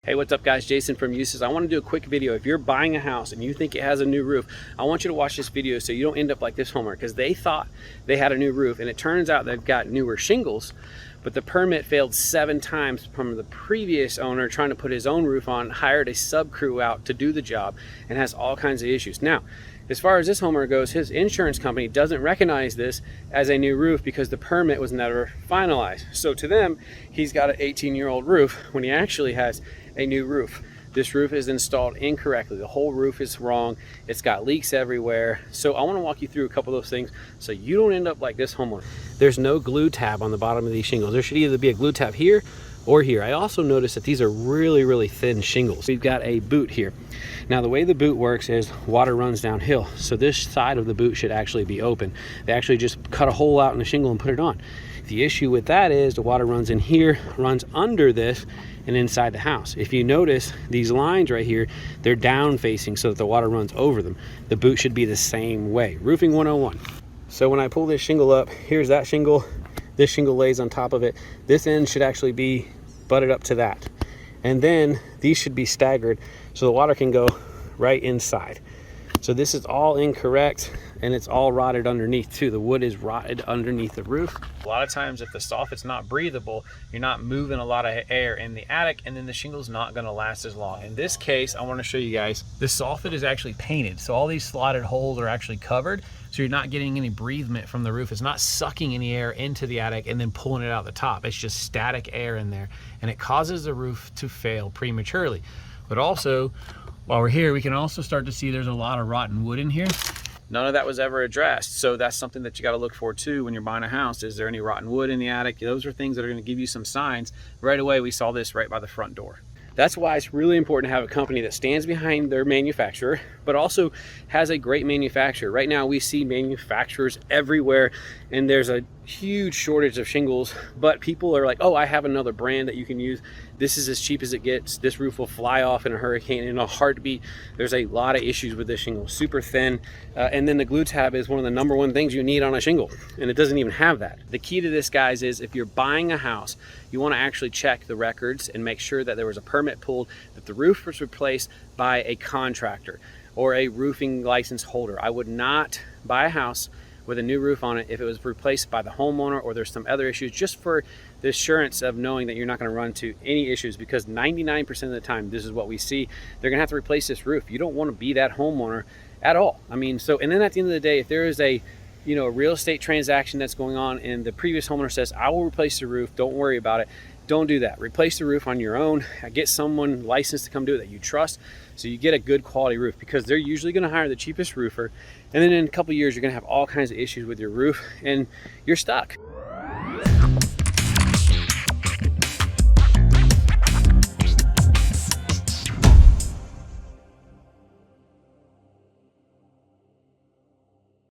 Hey, what's up guys? Jason from Eustis. I want to do a quick video. If you're buying a house and you think it has a new roof, I want you to watch this video so you don't end up like this homeowner, because they thought they had a new roof and it turns out they've got newer shingles, but the permit failed 7 times from the previous owner trying to put his own roof on, hired a sub crew out to do the job, and has all kinds of issues. Now, as far as this homeowner goes, his insurance company doesn't recognize this as a new roof because the permit was never finalized. So to them, he's got an 18-year-old roof when he actually has a new roof. This roof is installed incorrectly. The whole roof is wrong. It's got leaks everywhere. So I want to walk you through a couple of those things so you don't end up like this homeowner. There's no glue tab on the bottom of these shingles. There should either be a glue tab here or here. I also noticed that these are really thin shingles. We've got a boot here. Now the way the boot works is water runs downhill. So this side of the boot should actually be open. They actually just cut a hole out in the shingle and put it on. The issue with that is the water runs in here, runs under this and inside the house. If you notice these lines right here, they're down facing so that the water runs over them. The boot should be the same way. Roofing 101. So when I pull this shingle up, here's that shingle. This shingle lays on top of it. This end should actually be butted up to that. And then these should be staggered so the water can go right inside. So this is all incorrect, and it's all rotted underneath too. The wood is rotted underneath the roof. A lot of times if the soffit's not breathable, you're not moving a lot of air in the attic, and then the shingle's not gonna last as long. In this case, I wanna show you guys, the soffit is actually painted. So all these slotted holes are actually covered, so you're not getting any breathement from the roof. It's not sucking any air into the attic and then pulling it out the top. It's just static air in there, and it causes the roof to fail prematurely. But also, while we're here, we can also start to see there's a lot of rotten wood in here. None of that was ever addressed. So that's something that you got to look for too when you're buying a house. Is there any rotten wood in the attic? Those are things that are going to give you some signs. Right away, we saw this right by the front door. That's why it's really important to have a company that stands behind their manufacturer, but also has a great manufacturer. Right now, we see manufacturers everywhere, and there's a huge shortage of shingles, but people are like, oh, I have another brand that you can use. This is as cheap as it gets. This roof will fly off in a hurricane in a heartbeat. There's a lot of issues with this shingle, super thin. And then the glue tab is one of the #1 things you need on a shingle, and it doesn't even have that. The key to this, guys, is if you're buying a house, you want to actually check the records and make sure that there was a permit pulled, that the roof was replaced by a contractor or a roofing license holder. I would not buy a house with a new roof on it if it was replaced by the homeowner or there's some other issues, just for the assurance of knowing that you're not going to run into any issues, because 99% of the time this is what we see. They're going to have to replace this roof. You don't want to be that homeowner at all. I mean, so, and then at the end of the day, if there is a real estate transaction that's going on and the previous homeowner says, I will replace the roof, don't worry about it, don't do that. Replace the roof on your own. Get someone licensed to come do it that you trust, so you get a good quality roof, because they're usually going to hire the cheapest roofer, and then in a couple of years you're going to have all kinds of issues with your roof and you're stuck.